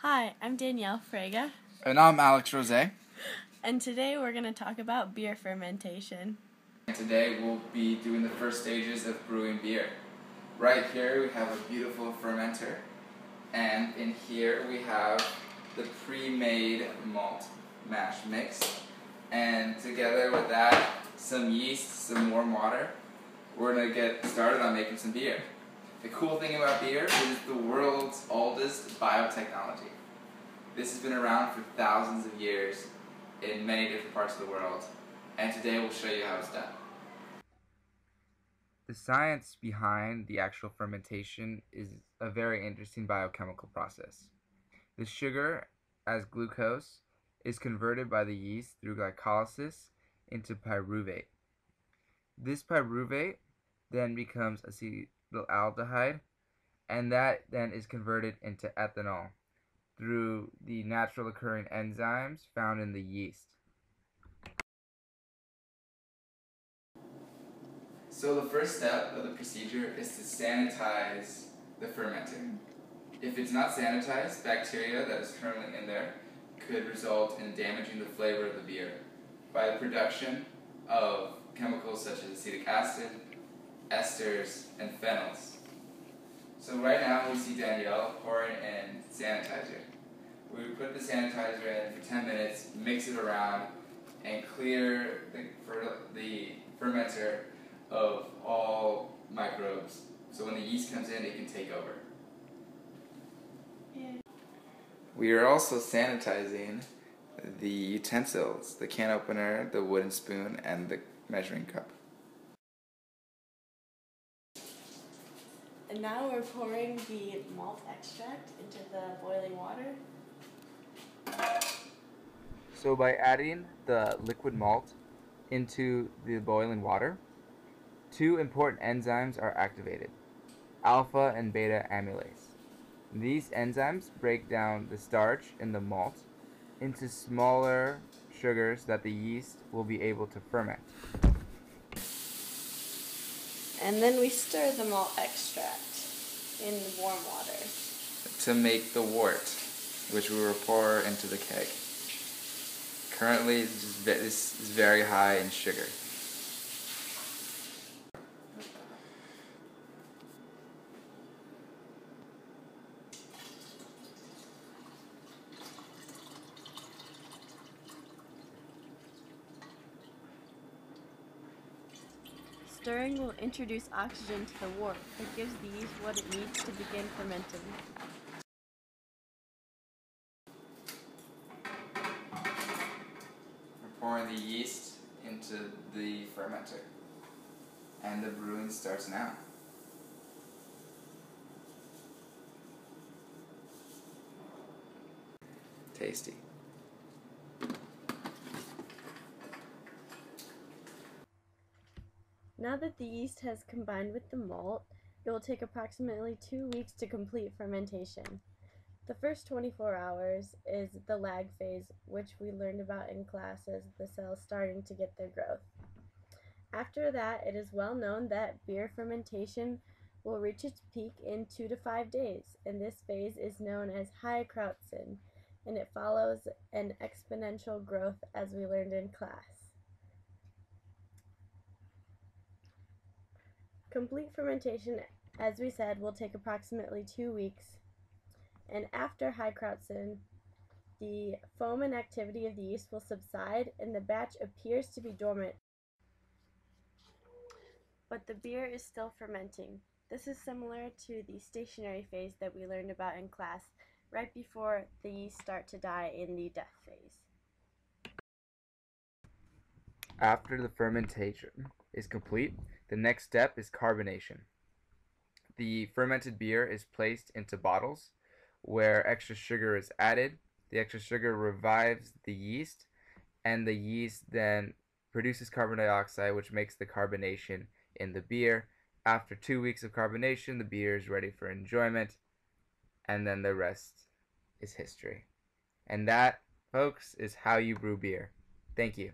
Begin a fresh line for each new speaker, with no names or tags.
Hi, I'm Danielle Fraga.
And I'm Rosay.
And today we're going to talk about beer fermentation.
And today we'll be doing the first stages of brewing beer. Right here we have a beautiful fermenter, and in here we have the pre-made malt mash mix, and together with that some yeast, some warm water, we're going to get started on making some beer. The cool thing about beer is the world's oldest biotechnology. This has been around for thousands of years in many different parts of the world, and today we'll show you how it's done. The science behind the actual fermentation is a very interesting biochemical process. The sugar, as glucose, is converted by the yeast through glycolysis into pyruvate. This pyruvate then becomes acetaldehyde, and that then is converted into ethanol through the natural occurring enzymes found in the yeast. So the first step of the procedure is to sanitize the fermenter. If it's not sanitized, bacteria that is currently in there could result in damaging the flavor of the beer by the production of chemicals such as acetic acid, esters, and phenols. So right now we see Danielle pouring in sanitizer. We put the sanitizer in for 10 minutes, mix it around, and clear the fermenter of all microbes. So when the yeast comes in, it can take over. Yeah. We are also sanitizing the utensils, the can opener, the wooden spoon, and the measuring cup.
And now we're pouring the malt extract into the boiling water.
So by adding the liquid malt into the boiling water, two important enzymes are activated, alpha and beta amylase. These enzymes break down the starch in the malt into smaller sugars that the yeast will be able to ferment.
And then we stir the malt extract in warm water
to make the wort, which we will pour into the keg. Currently, this is very high in sugar.
Stirring will introduce oxygen to the wort that gives the yeast what it needs to begin fermenting.
We're pouring the yeast into the fermenter, and the brewing starts now. Tasty.
Now that the yeast has combined with the malt, it will take approximately 2 weeks to complete fermentation. The first 24 hours is the lag phase, which we learned about in class as the cells starting to get their growth. After that, it is well known that beer fermentation will reach its peak in 2 to 5 days, and this phase is known as high Krautzen, and it follows an exponential growth as we learned in class. Complete fermentation, as we said, will take approximately 2 weeks, and after high Krautzen, the foam and activity of the yeast will subside and the batch appears to be dormant, but the beer is still fermenting. This is similar to the stationary phase that we learned about in class right before the yeast start to die in the death phase.
After the fermentation is complete, the next step is carbonation. The fermented beer is placed into bottles where extra sugar is added. The extra sugar revives the yeast, and the yeast then produces carbon dioxide, which makes the carbonation in the beer. After 2 weeks of carbonation, the beer is ready for enjoyment, and then the rest is history. And that, folks, is how you brew beer. Thank you.